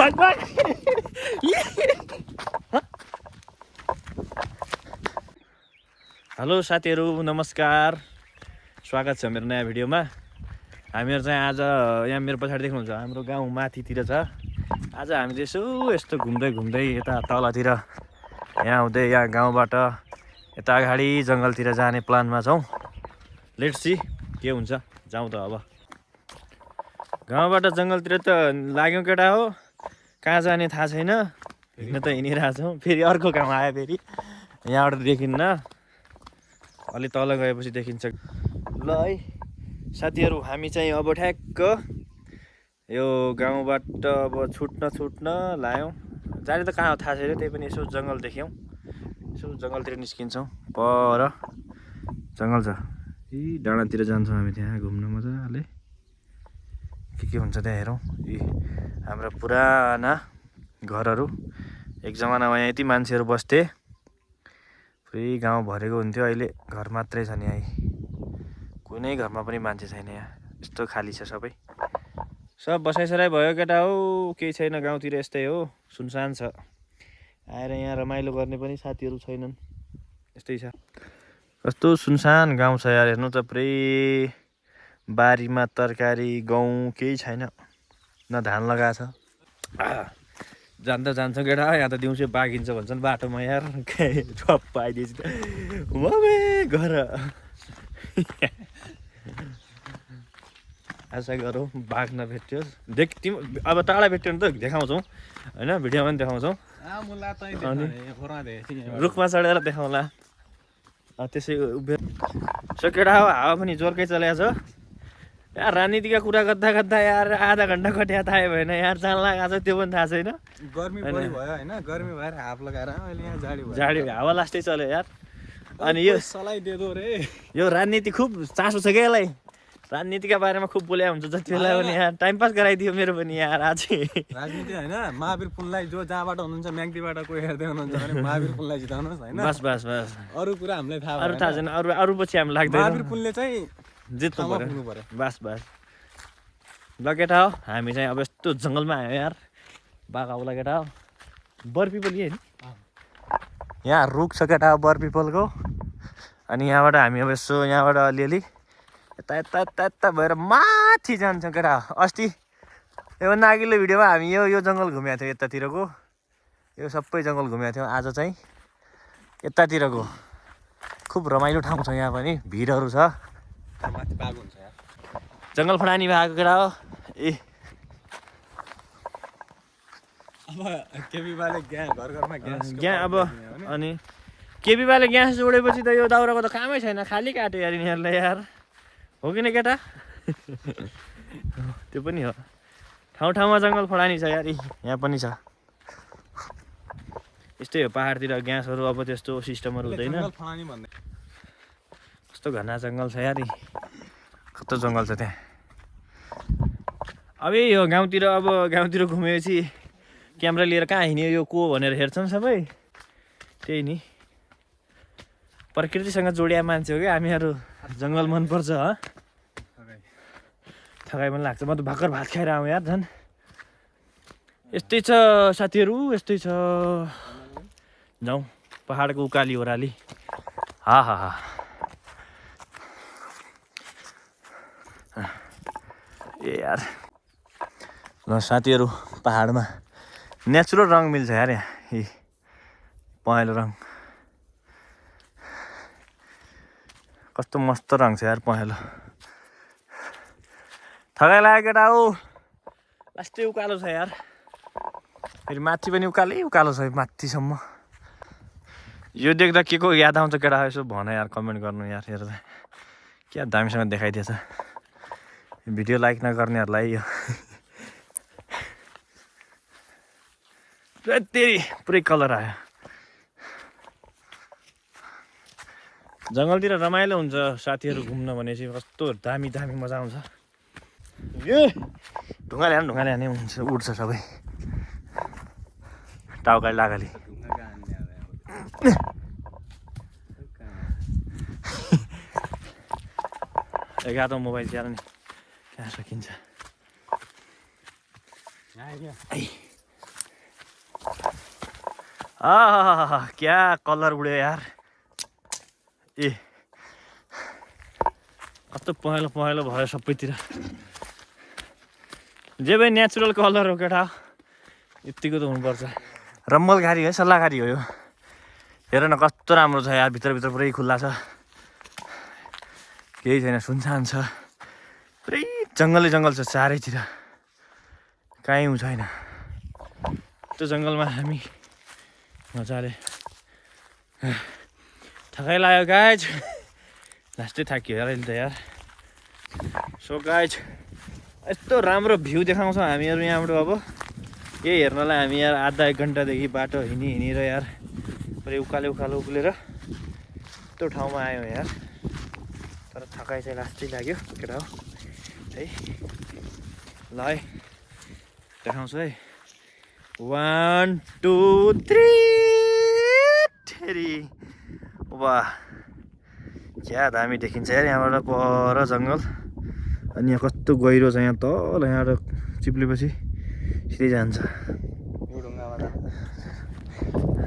Hello साथीहरू, नमस्कार। स्वागत छ मेरो नयाँ भिडियोमा। हामीहरू चाहिँ आज यहाँ मेरो पछाडि देख्नुहुन्छ हाम्रो गाउँ माथितिर छ। आज हामीले यस्तो घुम्दै यता तलतिर यहाँ हुँदै यहाँ गाउँबाट यता अगाडि जङ्गलतिर जाने प्लानमा छौँ। लेट्स सी के हुन्छ, जाउँ त अब। गाउँबाट जङ्गलतिर त लाग्यौँ केटा हो, कहाँ जाने थाहा छैन, हिँड्न त हिँडिरहेछौँ। फेरि अर्को गाउँ आयो, फेरि यहाँबाट देखिन्न, अलि तल गएपछि देखिन्छ। ल है साथीहरू, हामी चाहिँ अब ठ्याक्क यो गाउँबाट अब छुट्न लायौँ। जाने त कहाँ हो थाहा छैन, त्यही पनि यसो जङ्गल देख्यौँ, यसो जङ्गलतिर निस्किन्छौँ। पर जङ्गल छ, यी डाँडातिर जान्छौँ हामी, त्यहाँ घुम्न मजाले के हुन्छ त्यहाँ हेरौँ। यी हाम्रो पुराना घरहरू, एक जमानामा यहाँ यति मान्छेहरू बस्थे, पुरै गाउँ भरेको हुन्थ्यो। अहिले घर मात्रै छ नि, यहाँ कुनै घरमा पनि मान्छे छैन, यहाँ यस्तो खाली छ सबै। सब बसाइसराइ भयो केटा हो, केही छैन गाउँतिर, यस्तै हो, सुनसान छ। आएर यहाँ रमाइलो गर्ने पनि साथीहरू छैनन्, यस्तै छ। कस्तो सुनसान गाउँ छ यार, हेर्नु त, पुरै बारीमा तरकारी गहुँ केही छैन, न धान लगाएको छ। जान्छ केटा, यहाँ त दिउँसो बागिन्छ भन्छन् बाटोमा यार, ठप्प आइदिएछ त ममे घर। आशा गरौँ बाघ नभेटियोस्। अब टाढा भेट्यो भने त देखाउँछौँ होइन, भिडियोमा पनि देखाउँछौँ, रुखमा चढेर देखाउँला त्यसै उभिएर। सो केटा हो, हावा पनि जोरकै चलेको छ यार। राजनीतिका कुरा गर्दा यार आधा घन्टा कट्या थाहै भएन यार, जान लगाएको छ त्यो पनि थाहा छैन। गर्मी बढी भयो हैन, गर्मी भएर हाफ लगाएर अहिले यहाँ जाडी हावा लास्टै चल्यो यार। अनि यो सलाइदियो रे, यो राजनीति खुब चासो छ क्या यसलाई, राजनीतिका बारेमा खुब बोल्या हुन्छ जति बेला पनि यार। टाइम पास गराइदियो मेरो पनि यार आज। राजनीति हैन, महावीर पुनलाई जो जहाँबाट हुनुहुन्छ म्याग्दीबाट कोही हेर्दै हुनुहुन्छ भने महावीर पुनलाई जिताउनुहोस् हैन। बस अरू कुरा हामीलाई थाहा छैन, अरू पछि हामी लाग्दैन। महावीर पुनले चाहिँ जित्नु पर्यो, बस। ल केटा हो, हामी चाहिँ अब यस्तो जङ्गलमा आयो यार, बाघ आउला केटा हो। बरपिपल यही नि, यहाँ रुख छ केटा हो बरपिपलको। अनि यहाँबाट हामी अब यसो यहाँबाट अलिअलि यता भएर माथि जान्छौँ केटा हो। अस्ति योभन्दा अघिल्लो भिडियोमा हामी यो जङ्गल घुमेको थियौँ, यतातिरको यो सबै जङ्गल घुमेको थियौँ। आज चाहिँ यतातिरको खुब रमाइलो ठाउँ छ, यहाँ पनि भिरहरू छ, माथि बाघ हुन्छ यार। जङ्गल फडानी भएको केटा हो। अब केबीबाले घरमा ग्यास अब अनि केबीबाले ग्यास जोडेपछि त यो दाउराको त कामै छैन, खाली काट्यो यार यिनीहरूले यार, हो कि न केटा? त्यो पनि हो, ठाउँमा जङ्गल फडानी छ यार, यहाँ पनि छ। यस्तै हो पहाडतिर ग्यासहरू, अब त्यस्तो सिस्टमहरू हुँदैन। कस्तो घना जङ्गल छ यार, कस्तो जङ्गल छ त्यहाँ। अब यो गाउँतिर घुमेपछि क्यामेरा लिएर कहाँ हिँड्यो यो को भनेर हेर्छन् सबै, त्यही नि। प्रकृतिसँग जोडिया मान्छे हो क्या हामीहरू, जङ्गल मनपर्छ। थकाइ पनि लाग्छ, म त भर्खर भात खाएर आउँ यार झन्। यस्तै छ साथीहरू, यस्तै छ। जाउँ पहाडको उकाली ओह्राली। हा ए यार, ल साथीहरू, पहाडमा नेचुरल रङ मिल्छ यार यहाँ, पहेँलो रङ कस्तो मस्त रङ छ यार, पहेँलो। थकाइ लाग्यो केटा हो, लास्टै उकालो छ यार, फेरि माथि पनि उकालो छ माथिसम्म। यो देख्दा के को याद आउँछ केटा, यसो भन यार, कमेन्ट गर्नु यार। हेर्दा क्या दामीसँग देखाइदिएछ, भिडियो लाइक नगर्नेहरूलाई यो पुरै कलर आयो। जङ्गलतिर रमाइलो हुन्छ साथीहरू घुम्न भनेपछि, कस्तो दामी मजा आउँछ। ढुङ्गाले हाने हुन्छ, उड्छ सबै टाउकाले लागली। एघारौँ मोबाइल च्यार नि कहाँ सकिन्छ। क्या कलर उड्यो यार ए कस्तो पहेँलो पहेँलो भयो सबैतिर जे भए नेचुरल कलर हो केटा यतिको त हुनुपर्छ रम्बलघारी है सल्लाहघारी हो यो हेर न कस्तो राम्रो छ यार भित्र पुरै खुल्ला छ केही छैन सुनसान छ पुरै जङ्गलै जङ्गल छ चारैतिर काहीँ छैन त्यो जङ्गलमा हामी मजाले थकाइ लाग्यो गाइज लास्टै थाकियो यार अहिले त यार सो गाइज यस्तो राम्रो भ्यू देखाउँछौँ हामीहरू यहाँबाट अब यही हेर्नलाई हामी यार आधा 1 घन्टादेखि बाटो हिँडेर यार पुरै उकालो उक्लेर यस्तो ठाउँमा आयौँ यार तर थकाइ चाहिँ लास्टै लाग्यो केटा हो है ल है देखाउँछु है 1 2 3 ठेरी वाह क्या दामी देखिन्छ यार यहाँबाट पर जङ्गल अनि यहाँ कस्तो गहिरो छ यहाँ तल यहाँबाट चिप्लेपछि सिधै जान्छ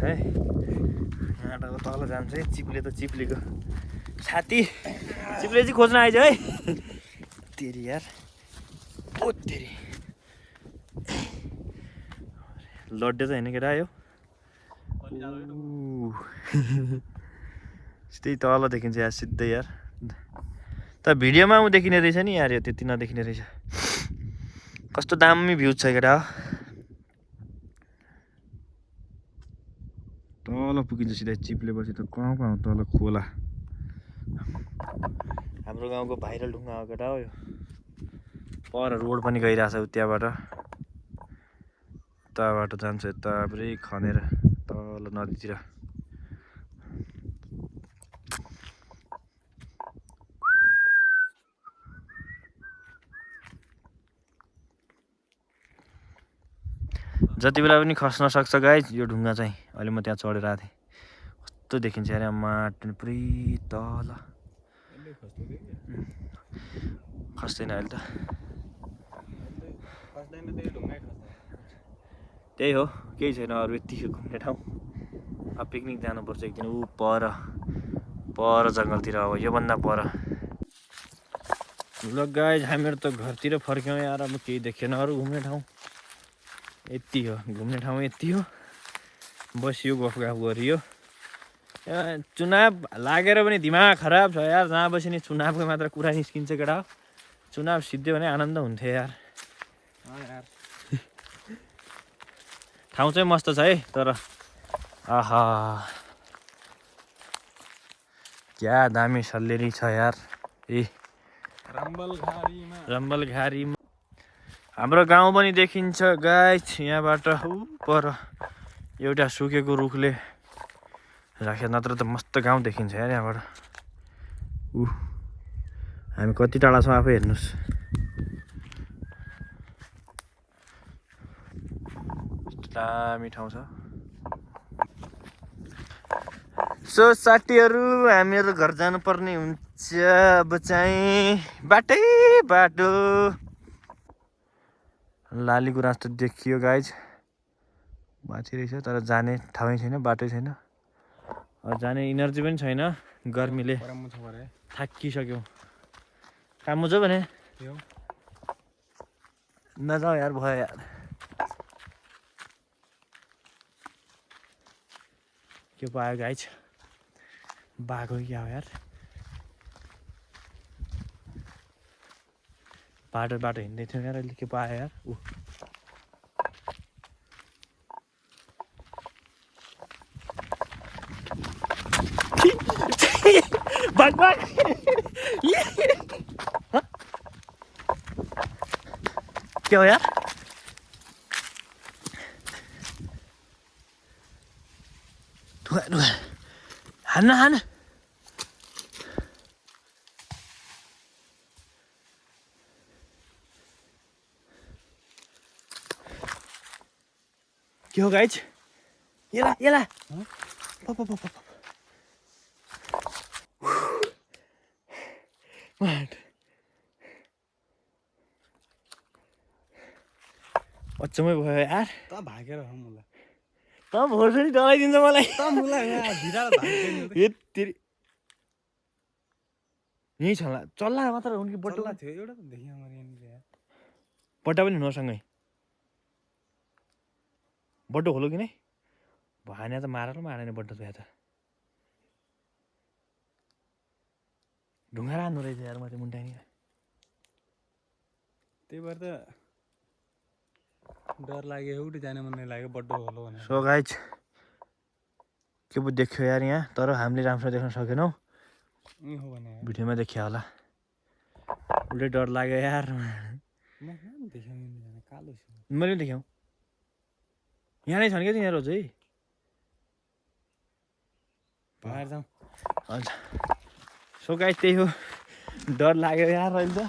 है यहाँबाट तल जान्छ है चिप्ले त चिप्लेको साथी चिप्ले चाहिँ खोज्न आइज है तेरी यार ओ तेरी लड्डे त होइन केटा यो सिधै तल देखिन्छ यार सिधै यार तर भिडियोमा देखिने रहेछ नि यार यो त्यति नदेखिने रहेछ कस्तो दामी भ्यू छ केटा तल पुगिन्छ सिधै चिप्लेपछि त कहाँ तल खोला हाम्रो गाउँको भाइरल ढुङ्गा हो केटा हो यो पर रोड पनि गइरहेछ त्यहाँबाट यताबाट जान्छ यता पुरै खनेर तल नदीतिर जति बेला पनि खस्न सक्छ गाइज यो ढुङ्गा चाहिँ अहिले म त्यहाँ चढेर आएको थिएँ कस्तो देखिन्छ अरे माटो पुरै तल खस्दैन अहिले त त्यही हो केही छैन अरू यतिको घुम्ने ठाउँ अब पिकनिक जानुपर्छ एक दिन ऊ पर जङ्गलतिर अब योभन्दा पर ल गाइज हामीहरू त घरतिर फर्क्यौँ यार अब केही देखेन अरू घुम्ने ठाउँ यति हो घुम्ने ठाउँ यति हो बसियो गफ गरियो चुनाव लागेर पनि दिमाग खराब छ यार जहाँ बसी नि चुनावको मात्र कुरा निस्किन्छ केटा चुनाव सिद्धियो भने आनन्द हुन्थ्यो यार ठाउँ चाहिँ मस्त छ है तर आहा क्या दामी सल्लेरी छ यार ए रम्बलघारीमा हाम्रो गाउँ पनि देखिन्छ गाइस यहाँबाट पर एउटा सुकेको रुखले राखे नत्र त मस्त गाउँ देखिन्छ यार यहाँबाट हामी कति टाढा छौँ आफै हेर्नुहोस् दामी ठाउँ छ सो साथीहरू हामीहरू घर जानुपर्ने हुन्छ अब चाहिँ बाटो लाली गुराँस त देखियो गाइज माथि रहेछ तर जाने ठाउँै छैन बाटै छैन जाने इनर्जी पनि छैन गर्मीले थाकिसक्यौँ काम छ भने नजाऊ यार भयो यार के पायो गाइज बाघ हो क्या हो यार बाटो हिँड्दै थियौँ यार अहिले के पायो यार बाघ के हो यार हान के हो गाइज येला अचम्मै भयो यार त भागेर हो मलाई त भोसडी डराइदिन्छ मलाई त मुला यहाँ भिराएर भाग्दैन नि त। यत्तिरी यहीँ छला चल्ला मात्र हुन् कि बट्टो बट्टुला थियो एउटा त देखियो मैले यहाँनिर यार। बट्टा पनि हुनु सँगै बट्टो खोलो कि नै भाने त मारेर मारेन बट्टो त या त ढुङ्गा राख्नु रहेछ यार म त्यो मुन्टा नि त्यही भएर त डर लाग्यो एउटै जाने मन लाग्यो बड्डो होलो भनेर। सो गाइज के पो देख्यो यार यहाँ तर हामीले राम्रोसँग देख्न सकेनौँ उही हो भने यार। भिडियोमा देखियो होला उल्टै डर लाग्यो यार म कहाँ देख्यो यहाँनिर कालो छ। मैले देख्यौँ यहाँ नै छन् क्या तिनीहरू चाहिँ बाहिर जाउँ। हुन्छ सो गाइज त्यही हो डर लाग्यो यार अहिले त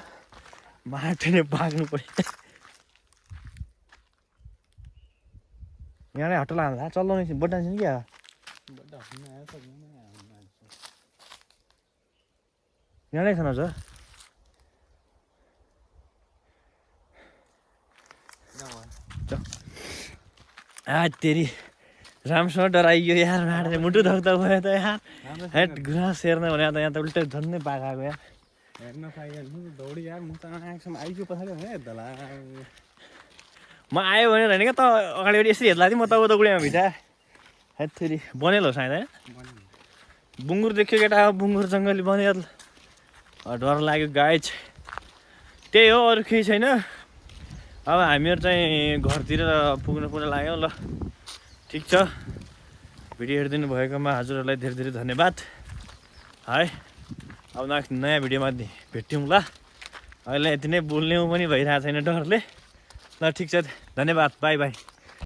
माटो नै भाग्नु पऱ्यो यहाँ नै हट्टो लाग्दा चल्लाउने बट्टा छैन क्या बड्डा हुन आयो त हुन आयो। यहाँ नै छन् अझ तेरि राम्रोसँग डराइयो यार माटोले मुटु धक्दा भयो त यार हेट घुँस हेर्न भने त यहाँ त उल्टै झन्नै पाखाएको यार हेर्न पाइयो भने दौडी यार म त आएकोसम्म आइपुग्यो पछाडि भने हेर्दला। म आयो भने होइन क्या त अगाडिबाट यसरी हेर्ला थिएँ म त उता गुडियामा भिटा हेट फेरि बनेल हो सायद है बुङ्गुर देख्यो केटा बुङ्गुर जङ्गली बनेल डर लाग्यो गाइज त्यही हो अरू केही छैन अब हामीहरू चाहिँ घरतिर पुग्न लाग्यो ल ठिक छ भिडियो हेरिदिनु भएकोमा हजुरहरूलाई धेरै धेरै धन्यवाद है अब नयाँ भिडियोमा भेट्यौँ ल अहिले यति नै बोल्ने पनि भइरहेको छैन डरले ल ठिक छ धन्यवाद बाई बाई।